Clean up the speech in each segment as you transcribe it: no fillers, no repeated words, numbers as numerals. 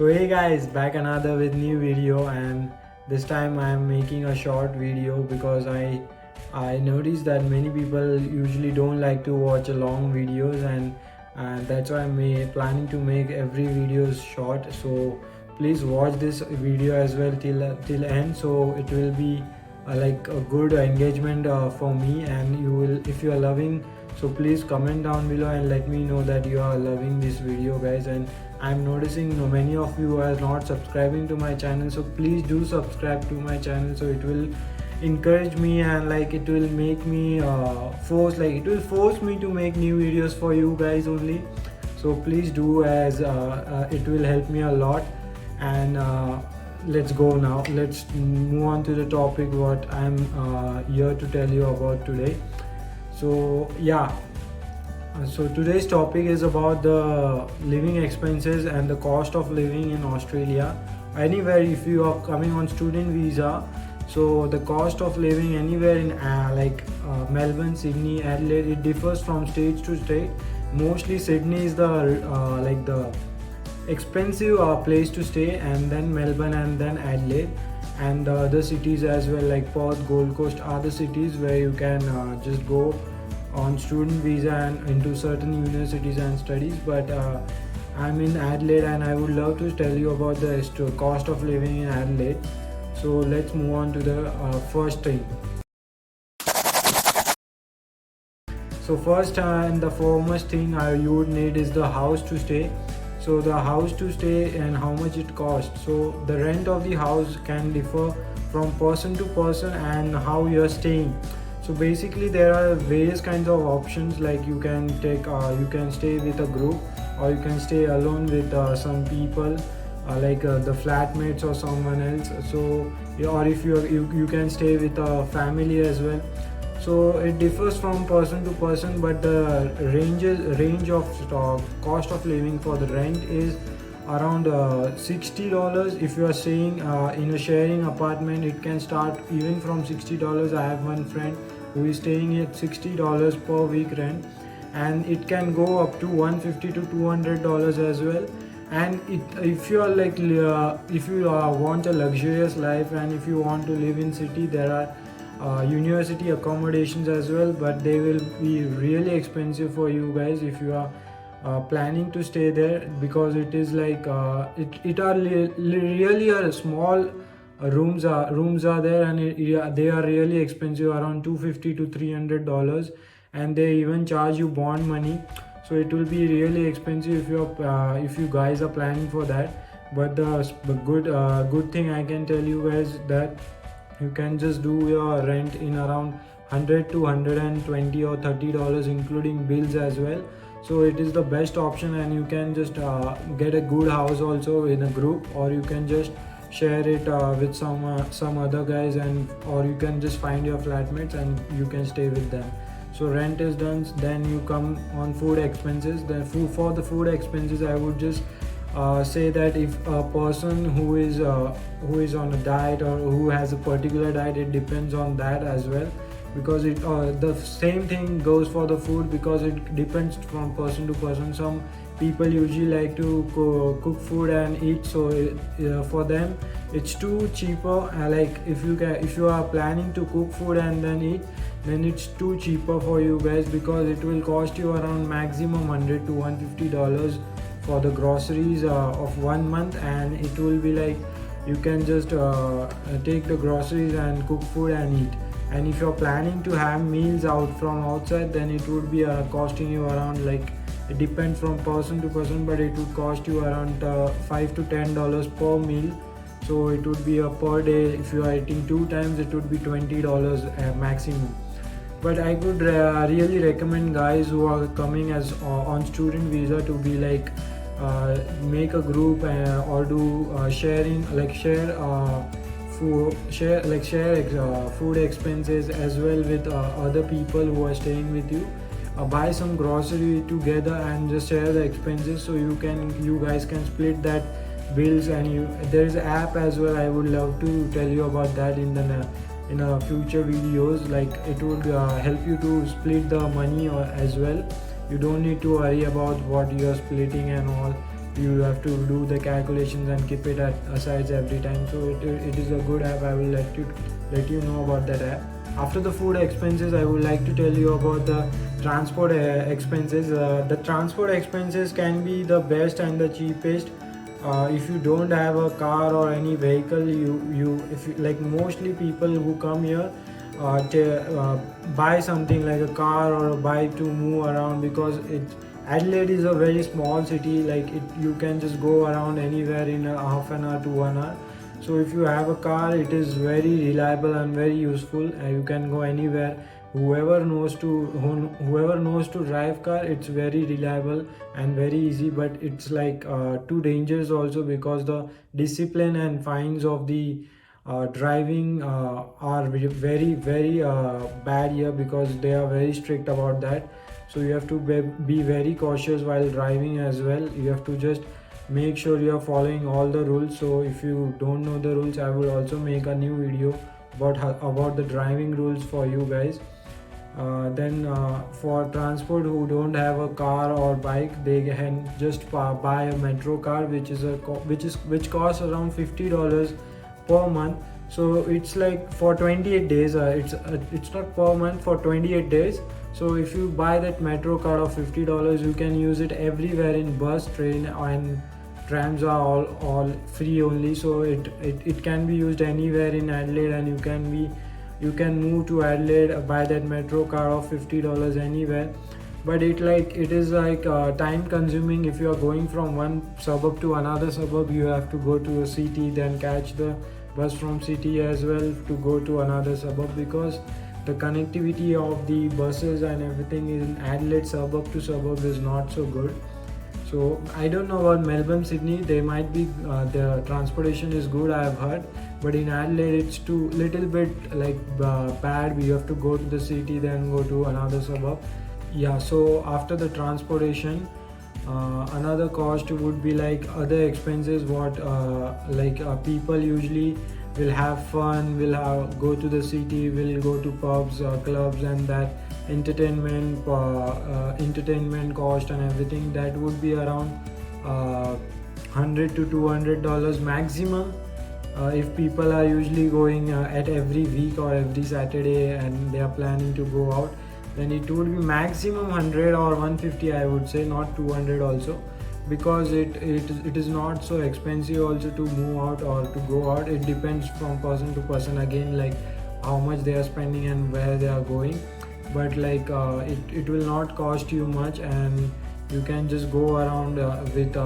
So hey guys, back another with new video, and this time I am making a short video because I noticed that many people usually don't like to watch a long videos, and that's why I'm planning to make every videos short. So please watch this video as well till end, so it will be like a good engagement for me, and you will, if you are loving, so please comment down below and let me know that you are loving this video guys. And I'm noticing many of you are not subscribing to my channel, so please do subscribe to my channel, so it will encourage me, and like it will make me it will force me to make new videos for you guys only. So please do, as it will help me a lot. And let's go now, let's move on to the topic what I'm here to tell you about today. So yeah, so today's topic is about the living expenses and the cost of living in Australia. Anywhere, if you are coming on student visa, so the cost of living anywhere in Melbourne, Sydney, Adelaide, it differs from state to state. Mostly Sydney is the expensive place to stay, and then Melbourne, and then Adelaide, and the other cities as well, like Perth, Gold Coast are the cities where you can just go on student visa and into certain universities and studies. But I'm in Adelaide, and I would love to tell you about the cost of living in Adelaide. So let's move on to the first thing. So first and the foremost thing you would need is the house to stay. So the house to stay and how much it costs. So the rent of the house can differ from person to person and how you're staying. So basically there are various kinds of options, like you can stay with a group, or you can stay alone with some people, the flatmates or someone else. So or if you can stay with a family as well. So it differs from person to person, but the range of cost of living for the rent is around $60. If you are staying in a sharing apartment, it can start even from $60. I have one friend who is staying at $60 per week rent, and it can go up to $150 to $200 as well. And if you are if you want a luxurious life, and if you want to live in city, there are university accommodations as well, but they will be really expensive for you guys if you are planning to stay there, because it is really a small rooms are there, and they are really expensive, around $250 to $300, and they even charge you bond money. So it will be really expensive if you guys are planning for that. But the good thing I can tell you guys that you can just do your rent in around $100 to $120 or $30, including bills as well. So it is the best option, and you can just get a good house also in a group, or you can just share it with some other guys, or you can just find your flatmates and you can stay with them. So rent is done. Then you come on food expenses. Then for the food expenses, I would just say that if a person who is on a diet, or who has a particular diet, it depends on that as well, because the same thing goes for the food, because it depends from person to person. Some people usually like to cook food and eat, so for them it's too cheaper. If you are planning to cook food and then eat, then it's too cheaper for you guys, because it will cost you around maximum $100 to $150 for the groceries of 1 month. And it will be like you can just take the groceries and cook food and eat. And if you're planning to have meals out from outside, then it would be costing you around, it depends from person to person, but it would cost you around $5 to $10 per meal. So it would be a per day. If you are eating 2 times, it would be $20 maximum. But I could really recommend guys who are coming as on student visa to be make a group or do sharing, share food expenses as well with other people who are staying with you. Buy some grocery together and just share the expenses, so you guys can split that bills. And there is an app as well. I would love to tell you about that in future videos. It would help you to split the money as well. You don't need to worry about what you are splitting and all. you have to do the calculations and keep it at aside every time. So it is a good app. I will let you know about that app. After the food expenses, I would like to tell you about the transport expenses. The transport expenses can be the best and the cheapest. If you don't have a car or any vehicle, if you, like mostly people who come here buy something like a car or a bike to move around, because Adelaide is a very small city. Like you can just go around anywhere in a half an hour to 1 hour. So if you have a car, it is very reliable and very useful. You can go anywhere. Whoever knows to drive car, it's very reliable and very easy. But it's like too dangerous also, because the discipline and fines of the driving are very bad here, because they are very strict about that. So you have to be very cautious while driving as well. You have to just make sure you are following all the rules. So if you don't know the rules, I will also make a new video about the driving rules for you guys. Then for transport, who don't have a car or bike, they can just buy a metro card, which costs around $50 per month. So it's like for 28 days. It's not per month, for 28 days. So if you buy that metro card of $50, you can use it everywhere in bus, train, and trams are all free only. So it can be used anywhere in Adelaide, and you can move to Adelaide by that metro card of $50 anywhere. But it is like time consuming. If you are going from one suburb to another suburb, you have to go to a city, then catch the bus from city as well to go to another suburb, because the connectivity of the buses and everything in Adelaide suburb to suburb is not so good. So I don't know about Melbourne, Sydney. They might be the transportation is good, I have heard, but in Adelaide it's too little bit like bad. We have to go to the city, then go to another suburb. Yeah. So after the transportation, another cost would be like other expenses. What people usually will have fun, go to the city, will go to pubs, clubs, and that entertainment cost and everything, that would be around $100 to $200 maximum. If people are usually going at every week or every Saturday and they are planning to go out, then it would be maximum 100 or 150, I would say, not 200 also, because it is not so expensive also to move out or to go out. It depends from person to person again, like how much they are spending and where they are going. But like it will not cost you much, and you can just go around with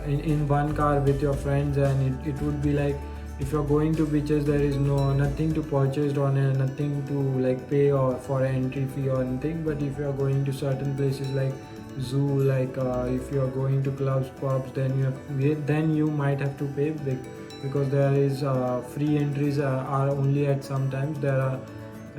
in one car with your friends, and it would be like, if you're going to beaches, there is nothing to purchase or nothing to like pay or for an entry fee or anything. But if you're going to certain places like zoo, like if you're going to clubs, pubs, then you might have to pay because there is free entries are only at sometimes.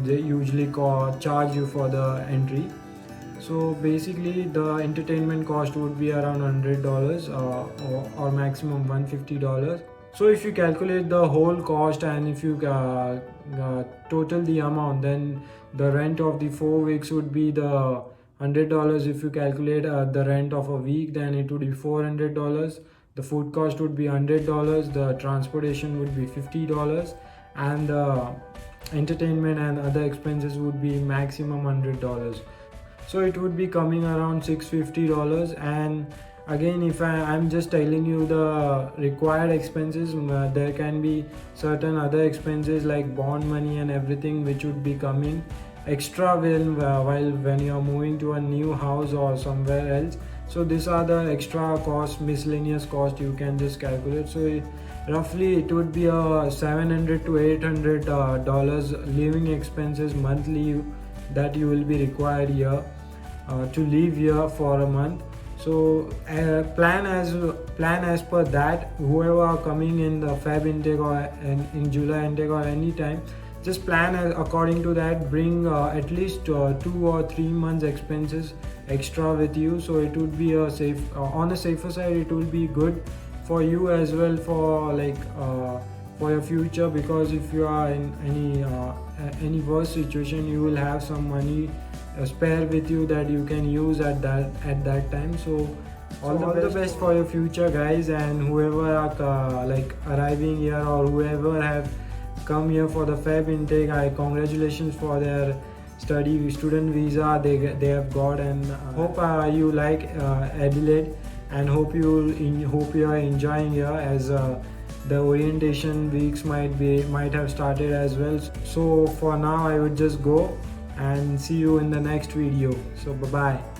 They usually charge you for the entry. So basically the entertainment cost would be around $100 or maximum $150. So if you calculate the whole cost, and if you total the amount, then the rent of the 4 weeks would be the $100. If you calculate the rent of a week, then it would be $400. The food cost would be $100. The transportation would be $50, and the entertainment and other expenses would be maximum $100. So it would be coming around $650. And again, if I'm just telling you the required expenses, there can be certain other expenses like bond money and everything, which would be coming extra when you're moving to a new house or somewhere else. So these are the extra costs, miscellaneous cost you can just calculate. So roughly it would be a $700 to $800 living expenses monthly that you will be required here to live here for a month. So plan as per that. Whoever are coming in the Feb intake or in July intake or any time, just plan according to that. Bring at least 2 or 3 months expenses extra with you. So it would be a safe on the safer side. It will be good for you as well, for like for your future, because if you are in any worse situation, you will have some money spare with you that you can use at that time. So All the best for your future, guys, and whoever are like arriving here or whoever have come here for the Feb intake, I congratulations for their student visa they have got, and hope you like Adelaide, and hope you are enjoying here, as the orientation weeks might have started as well. So for now I would just go and see you in the next video. So bye bye.